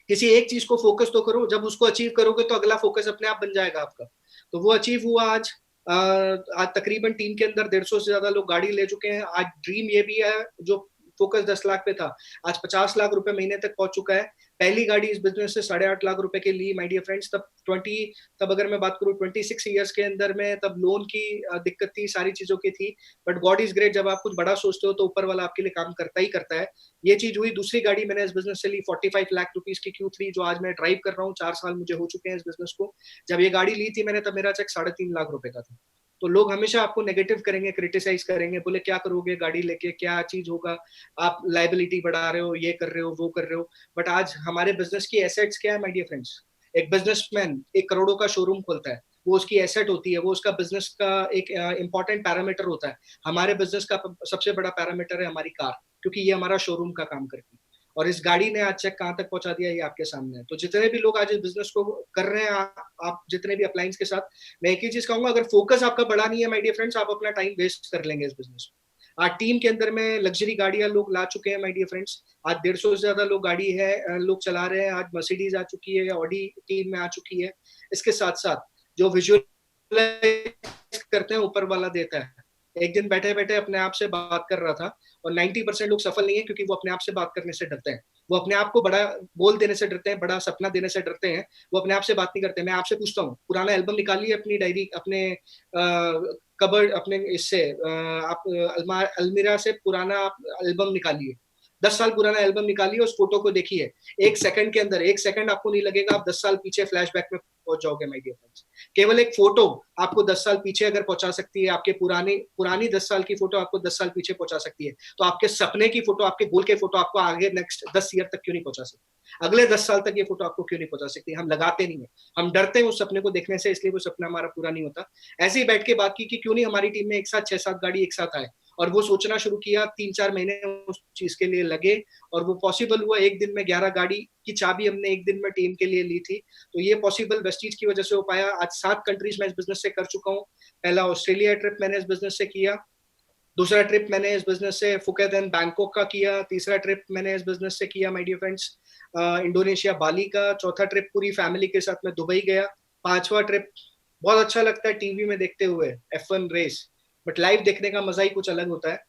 A: किसी एक चीज को फोकस तो करो, जब उसको अचीव करोगे तो अगला फोकस अपने आप बन जाएगा आपका। तो वो अचीव हुआ आज। आज तकरीबन टीम के अंदर 150 से ज्यादा लोग गाड़ी ले चुके हैं। आज ड्रीम ये भी है, जो फोकस 10 लाख पे था, आज 50 लाख रुपए महीने तक पहुंच चुका है। पहली गाड़ी इस बिजनेस से 8.5 लाख रुपए के लिए माय डियर फ्रेंड्स। तब अगर मैं बात करूं 26 ईयर्स के अंदर में, तब लोन की दिक्कत थी, सारी चीजों की थी। बट गॉड इज ग्रेट, जब आप कुछ बड़ा सोचते हो तो ऊपर वाला आपके लिए काम करता ही करता है। ये चीज हुई। दूसरी गाड़ी मैंने इस बिजनेस से ली 45 लाख रुपीज की Q3, जो आज मैं ड्राइव कर रहा हूँ। 4 साल मुझे हो चुके हैं इस बिजनेस को। जब ये गाड़ी ली थी मैंने, तब मेरा चेक 3.5 लाख रुपए का था। तो लोग हमेशा आपको नेगेटिव करेंगे, क्रिटिसाइज करेंगे, बोले क्या करोगे गाड़ी लेके, क्या चीज होगा, आप लाइबिलिटी बढ़ा रहे हो, ये कर रहे हो, वो कर रहे हो। बट आज हमारे बिजनेस की एसेट्स क्या है माय डियर फ्रेंड्स? एक बिजनेसमैन 1 करोड़ों का शोरूम खोलता है, वो उसकी एसेट होती है, वो उसका बिजनेस का एक इंपॉर्टेंट पैरामीटर होता है। हमारे बिजनेस का सबसे बड़ा पैरामीटर है हमारी कार, क्योंकि ये हमारा शोरूम का काम करती है। और इस गाड़ी ने आज चेक कहां तक पहुंचा दिया, ये आपके सामने है। तो जितने भी लोग आज इस बिजनेस को कर रहे हैं, आप जितने भी अप्लायंस के साथ, मैं एक ही चीज कहूंगा, अगर फोकस आपका बड़ा नहीं है माय डियर फ्रेंड्स, आप अपना टाइम वेस्ट कर लेंगे इस बिजनेस में। आज टीम के अंदर में लग्जरी गाड़ियां लोग ला चुके हैं माय डियर फ्रेंड्स। आज 150 से ज्यादा लोग गाड़ी है लोग चला रहे हैं। आज मर्सिडीज आ चुकी है, ऑडी टीम में आ चुकी है। इसके साथ साथ जो विजुअलाइज करते हैं ऊपर वाला देता है। एक दिन बैठे बैठे अपने आप से बात कर रहा था, और 90% लोग सफल नहीं है क्योंकि वो अपने आप से बात करने से डरते हैं। वो अपने आप को बड़ा बोल देने से डरते हैं, बड़ा सपना देने से डरते हैं। वो अपने आप से बात नहीं करते। मैं आपसे पूछता हूँ, पुराना एल्बम निकालिए अपनी डायरी, अपने कबर्ड, अपने इससे आप अलमीरा से पुराना आप एल्बम निकालिए। 10 साल पुराना एल्बम निकालिए, उस फोटो को देखिए। 1 सेकंड के अंदर, 1 सेकंड आपको नहीं लगेगा, आप 10 साल पीछे फ्लैशबैक में पहुंच जाओगे माय डियर फ्रेंड्स। केवल एक फोटो आपको 10 साल पीछे अगर पहुंचा सकती है, आपके पुरानी पुरानी 10 साल की फोटो आपको 10 साल पीछे पहुंचा सकती है, तो आपके सपने की फोटो, आपके गोल के फोटो आपको आगे नेक्स्ट 10 ईयर तक क्यों नहीं पहुंचा सकती? अगले 10 साल तक ये फोटो आपको क्यों नहीं पहुंचा सकती? हम लगाते नहीं है, हम डरते हैं उस सपने को देखने से, इसलिए वो सपना हमारा पूरा नहीं होता। ऐसे ही बैठ के बात की कि क्यों नहीं हमारी टीम में एक साथ 6-7 गाड़ी एक साथ आए, और वो सोचना शुरू किया। 3-4 महीने उस चीज के लिए लगे, और वो पॉसिबल हुआ। एक दिन में 11 गाड़ी की चाबी हमने एक दिन में टीम के लिए ली थी। तो ये पॉसिबल वेस्टीज की वजह से हो पाया। आज 7 कंट्रीज में इस बिजनेस से कर चुका हूँ। पहला ऑस्ट्रेलिया ट्रिप मैंने इस बिजनेस से किया, दूसरा ट्रिप मैंने इस बिजनेस से फुकेत एंड बैंकॉक का किया, तीसरा ट्रिप मैंने इस बिजनेस से किया माय डियर फ्रेंड्स इंडोनेशिया बाली का, चौथा ट्रिप पूरी फैमिली के साथ मैं दुबई गया, पांचवा ट्रिप बहुत अच्छा लगता है टीवी में देखते हुए F1 रेस, बट लाइव देखने का मजा ही कुछ अलग होता है।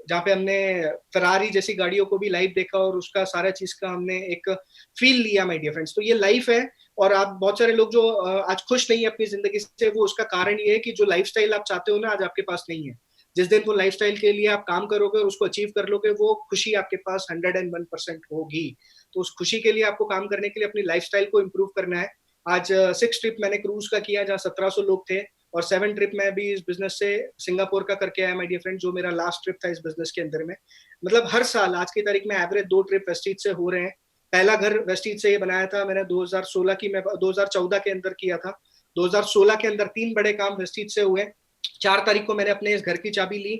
A: जहाँ पे हमने फरारी जैसी गाड़ियों को भी लाइव देखा, और उसका सारा चीज का हमने एक फील लिया माय डियर फ्रेंड्स। तो ये लाइफ है। और आप बहुत सारे लोग जो आज खुश नहीं है अपनी जिंदगी से, वो उसका कारण ये है कि जो लाइफस्टाइल आप चाहते हो ना, आज आपके पास नहीं है। जिस दिन वो लाइफस्टाइल के लिए आप काम करोगे और उसको अचीव कर लोगे, वो खुशी आपके पास 101% होगी। तो उस खुशी के लिए आपको काम करने के लिए अपनी लाइफस्टाइल को इम्प्रूव करना है। आज 6 ट्रिप मैंने क्रूज का किया, जहाँ 1700 लोग थे, और 7 ट्रिप मैं भी इस बिजनेस से सिंगापुर का करके आया माय डियर फ्रेंड, जो मेरा लास्ट ट्रिप था इस बिजनेस के अंदर में। मतलब हर साल आज की तारीख में एवरेज 2 ट्रिप वेस्टीज से हो रहे हैं। पहला घर वेस्टीज से ये बनाया था मैंने 2016 की, मैं 2014 के अंदर किया था। 2016 के अंदर 3 बड़े काम वेस्टीज से हुए। 4 तारीख को मैंने अपने इस घर की चाबी ली,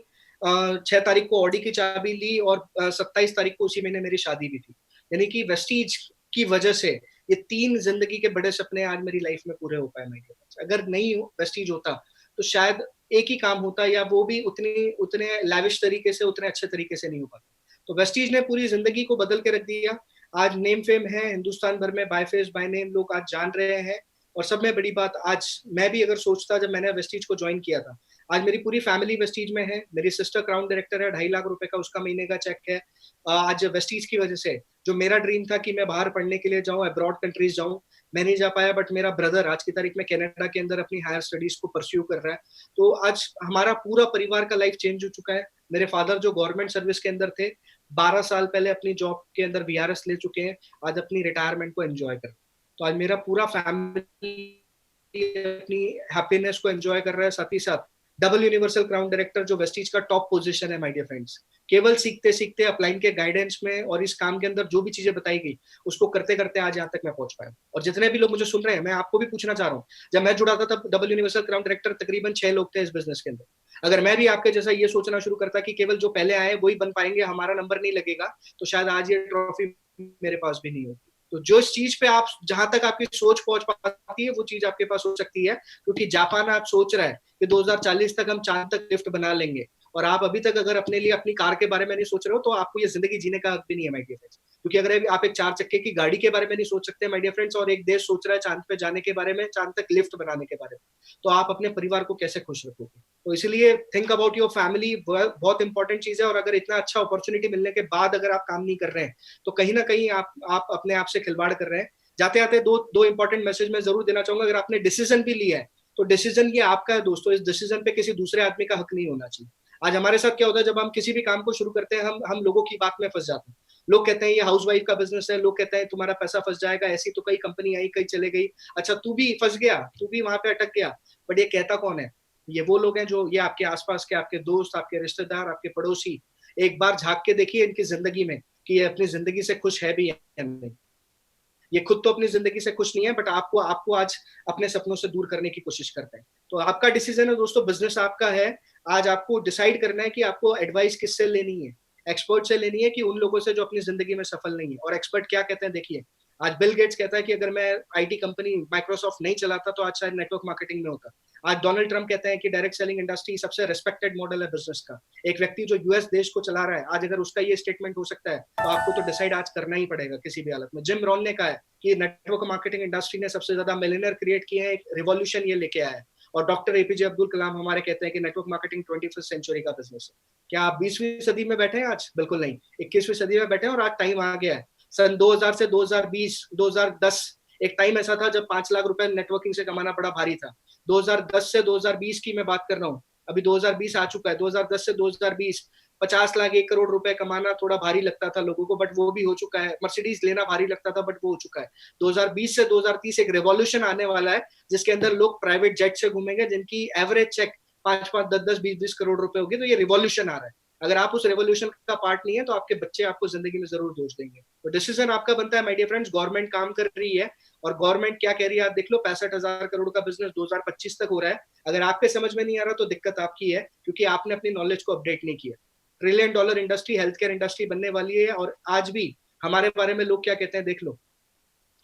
A: 6 तारीख को ऑडी की चाबी ली, और 27 तारीख को उसी महीने मेरी शादी भी थी। यानी कि वेस्टीज की वजह से ये 3 जिंदगी के बड़े सपने आज मेरी लाइफ में पूरे हो पाए माय डियर फ्रेंड्स। अगर नहीं वेस्टीज होता तो शायद एक ही काम होता, या वो भी उतने लैविश तरीके से, उतने अच्छे तरीके से नहीं हो पाता। तो वेस्टीज ने पूरी जिंदगी को बदल के रख दिया। आज नेम फेम है हिंदुस्तान भर में, बाय फेस बाय नेम लोग आज जान रहे हैं। और सब में बड़ी बात, आज मैं भी अगर सोचता जब मैंने वेस्टीज को ज्वाइन किया था, आज मेरी पूरी फैमिली वेस्टीज में है, मेरी सिस्टर क्राउन डायरेक्टर है, 2.5 लाख रुपए का उसका महीने का चेक है। आज वेस्टीज की वजह से जो मेरा ड्रीम था कि मैं बाहर पढ़ने के लिए जाऊं, अब्रॉड कंट्रीज जाऊं, मैं नहीं जा पाया, बट मेरा ब्रदर आज की तारीख में कनाडा के अंदर अपनी हायर स्टडीज को परस्यू कर रहा है। तो आज हमारा पूरा परिवार का लाइफ चेंज हो चुका है। मेरे फादर जो गवर्नमेंट सर्विस के अंदर थे, 12 साल पहले अपनी जॉब के अंदर वीआरएस ले चुके हैं, आज अपनी रिटायरमेंट को एंजॉय कर। तो आज मेरा पूरा फैमिली अपनी हैप्पीनेस को एंजॉय कर रहा है। साथ ही साथ डबल यूनिवर्सल क्राउन डायरेक्टर जो वेस्टीज का टॉप पोजीशन है माय डियर फ्रेंड्स, केवल सीखते सीखते अपलाइन के गाइडेंस में और इस काम के अंदर जो भी चीजें बताई गई उसको करते करते आज यहाँ तक मैं पहुंच पाया। और जितने भी लोग मुझे सुन रहे हैं, मैं आपको भी पूछना चाह रहा हूँ, जब मैं जुड़ा था तब डबल यूनिवर्सल क्राउन डायरेक्टर तकरीबन 6 लोग थे इस बिजनेस के अंदर। अगर मैं भी आपके जैसा ये सोचना शुरू करता कि केवल जो पहले आए वही बन पाएंगे, हमारा नंबर नहीं लगेगा, तो शायद आज ये ट्रॉफी मेरे पास भी नहीं होती। तो जो इस चीज पे आप, जहां तक आपकी सोच पहुंच पाती है वो चीज आपके पास हो सकती है, क्योंकि जापान आप सोच रहा है कि 2040 तक हम चांद तक लिफ्ट बना लेंगे, और आप अभी तक अगर अपने लिए अपनी कार के बारे में नहीं सोच रहे हो तो आपको ये जिंदगी जीने का हक भी नहीं है माय डियर फ्रेंड्स। क्योंकि अगर आप एक 4 चक्के की गाड़ी के बारे में नहीं सोच सकते माय डियर फ्रेंड्स, और एक देश सोच रहा है चांद पे जाने के बारे में, चांद तक लिफ्ट बनाने के बारे में, तो आप अपने परिवार को कैसे खुश रखोगे। तो इसलिए थिंक अबाउट योर फैमिली, बहुत इंपॉर्टेंट चीज है। और अगर इतना अच्छा अपॉर्चुनिटी मिलने के बाद अगर आप काम नहीं कर रहे हैं तो कहीं ना कहीं आप अपने आप से खिलवाड़ कर रहे हैं। जाते आते दो इंपॉर्टेंट मैसेज मैं जरूर देना चाहूंगा। अगर आपने डिसीजन भी लिया है तो डिसीजन ये आपका है दोस्तों, इस डिसीजन पे किसी दूसरे आदमी का हक नहीं होना चाहिए। आज हमारे साथ क्या होता है, जब हम किसी भी काम को शुरू करते हैं, हम लोगों की बात में फंस जाते हैं। लोग कहते हैं ये हाउसवाइफ का बिजनेस है, लोग कहते हैं तुम्हारा पैसा फंस जाएगा, ऐसी तो कई कंपनी आई कई चले गई, अच्छा तू भी फंस गया, तू भी वहां पे अटक गया। बट ये कहता कौन है? ये वो लोग हैं जो, ये आपके आसपास के आपके दोस्त, आपके रिश्तेदार, आपके पड़ोसी। एक बार झांक के देखिए इनकी जिंदगी में कि ये अपनी जिंदगी से खुश है भी या नहीं। ये खुद तो अपनी जिंदगी से खुश नहीं है, बट आपको आपको आज अपने सपनों से दूर करने की कोशिश करते हैं। तो आपका डिसीजन है दोस्तों, बिजनेस आपका है। आज आपको डिसाइड करना है कि आपको एडवाइस किससे लेनी है, एक्सपर्ट से लेनी है कि उन लोगों से जो अपनी जिंदगी में सफल नहीं है। और एक्सपर्ट क्या कहते हैं देखिए, आज बिल गेट्स कहता है कि अगर मैं आईटी कंपनी माइक्रोसॉफ्ट नहीं चलाता तो आज शायद नेटवर्क मार्केटिंग में होता। आज डोनाल्ड ट्रंप कहते हैं कि डायरेक्ट सेलिंग इंडस्ट्री सबसे रेस्पेक्टेड मॉडल है बिजनेस का। एक व्यक्ति जो यूएस देश को चला रहा है, आज अगर उसका ये स्टेटमेंट हो सकता है तो आपको तो डिसाइड आज करना ही पड़ेगा किसी भी हालत में। जिम रॉन ने कहा है कि नेटवर्क मार्केटिंग इंडस्ट्री ने सबसे ज्यादा मिलियनर क्रिएट किए हैं, एक रिवॉल्यूशन ये लेके आया है। और डॉक्टर एपीजे अब्दुल कलाम हमारे कहते हैं कि नेटवर्क मार्केटिंग 21st सेंचुरी का बिजनेस है। क्या आप 20वीं सदी में बैठे हैं आज? बिल्कुल नहीं, 21वीं सदी में बैठे हैं। और आज टाइम आ गया है। सन 2000 से 2020 2010 एक टाइम ऐसा था जब 5 लाख रुपए नेटवर्किंग से कमाना बड़ा भारी था। 2010 से 2020 की मैं बात कर रहा हूँ, अभी 2020 आ चुका है। 2010 से 2020 50 लाख 1 करोड़ रुपए कमाना थोड़ा भारी लगता था लोगों को, बट वो भी हो चुका है। मर्सिडीज लेना भारी लगता था, बट वो हो चुका है। 2020 से 2030 एक रेवोल्यूशन आने वाला है जिसके अंदर लोग प्राइवेट जेट से घूमेंगे, जिनकी एवरेज चेक 5-5 10-10 20-20 करोड़ रुपए होगी। तो ये रिवॉल्यूशन आ रहा है। अगर आप उस रेवोल्यूशन का पार्ट नहीं है तो आपके बच्चे आपको जिंदगी में जरूर दोष देंगे। तो डिसीजन आपका बनता है माय डियर फ्रेंड्स। गवर्नमेंट काम कर रही है और गवर्नमेंट क्या कह रही है आप देख लो। 65,000 करोड़ का बिजनेस 2025 तक हो रहा है। अगर आपके समझ में नहीं आ रहा तो दिक्कत आपकी है, क्योंकि आपने अपनी नॉलेज को अपडेट नहीं किया। Trillion dollar industry, health care industry बनने वाली है। और आज भी हमारे बारे में लोग क्या कहते हैं देख लो।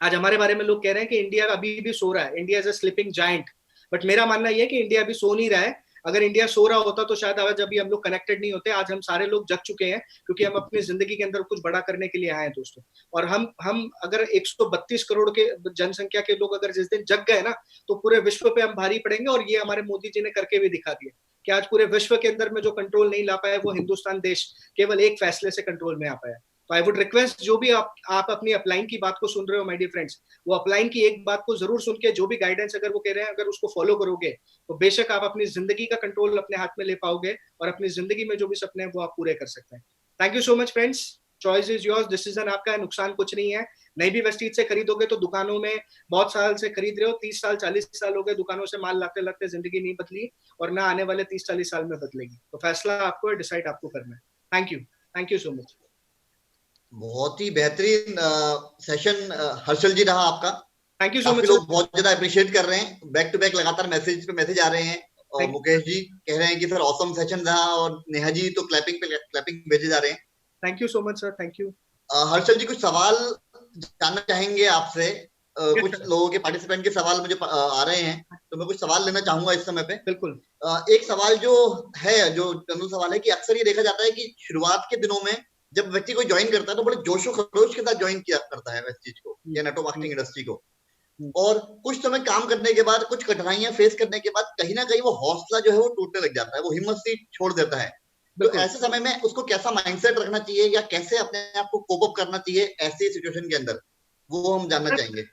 A: आज हमारे बारे में लोग कह रहे हैं कि इंडिया अभी भी सो रहा है, India is a sleeping giant. But मेरा मानना यह है कि इंडिया अभी सो नहीं रहा है। अगर इंडिया सो रहा होता तो शायद आज अभी हम लोग कनेक्टेड नहीं होते। आज हम सारे लोग जग चुके हैं, क्योंकि हम अपनी जिंदगी के अंदर कुछ बड़ा करने के लिए आए हैं दोस्तों। और हम अगर 132 करोड़ के जनसंख्या के लोग अगर जिस दिन जग गए ना, तो पूरे विश्व पे हम भारी पड़ेंगे। और ये हमारे मोदी जी ने करके भी दिखा दिया कि आज पूरे विश्व के अंदर में जो कंट्रोल नहीं ला पाया, वो हिंदुस्तान देश केवल एक फैसले से कंट्रोल में आ पाया। तो आई वुड रिक्वेस्ट, जो भी आप अपनी अपलाइन की बात को सुन रहे हो माय डियर फ्रेंड्स, वो अपलाइन की एक बात को जरूर सुन के, जो भी गाइडेंस अगर वो कह रहे हैं अगर उसको फॉलो करोगे तो बेशक आप अपनी जिंदगी का कंट्रोल अपने हाथ में ले पाओगे और अपनी जिंदगी में जो भी सपने हैं वो आप पूरे कर सकते हैं। Thank you so much friends. Choice is yours, decision आपका है, नुकसान कुछ नहीं है। नहीं भी वेस्टीज से खरीदोगे तो दुकानों में बहुत साल से खरीद रहे हो, 30 साल 40 साल हो गए दुकानों से माल लाते लाते, जिंदगी नहीं बदली और ना आने वाले 30-40 साल में बदलेगी। तो फैसला आपको है, डिसाइड आपको करना है। Thank you so much.
B: बहुत ही बेहतरीन सेशन हर्षल जी रहा आपका।
A: Thank you so much.
B: लोग बहुत ज्यादा अप्रिशिएट कर रहे हैं, बैक टू बैक लगातार मैसेज पे मैसेज आ रहे हैं। और मुकेश जी कह रहे हैं कि सर ऑसम सेशन रहा, और नेहा जी तो क्लैपिंग भेजे जा रहे हैं।
A: Thank you so much sir, thank you.
B: Harshal ji कुछ सवाल जानना चाहेंगे आपसे। कुछ लोगों के पार्टिसिपेंट के सवाल मुझे आ रहे हैं, तो मैं कुछ सवाल लेना चाहूंगा इस समय पे।
A: बिल्कुल।
B: एक सवाल जो है, जो जनरल सवाल है कि अक्सर ये देखा जाता है कि शुरुआत के दिनों में जब व्यक्ति को ज्वाइन करता है तो बड़े जोशो खरोश के साथ ज्वाइन किया करता है इस चीज को या नेटवर्क मार्केटिंग इंडस्ट्री को। और कुछ समय काम करने के बाद, कुछ कठिनाइयां फेस करने के बाद कहीं ना कहीं वो हौसला जो है वो टूटने लग जाता है, वो हिम्मत सी छोड़ देता है। तो
A: बिल्कुल।
B: ऐसे समय में उसको कैसा माइंडसेट रखना चाहिए या कैसे अपने आप को कोप अप करना चाहिए ऐसी सिचुएशन के अंदर, वो हम जानना चाहेंगे।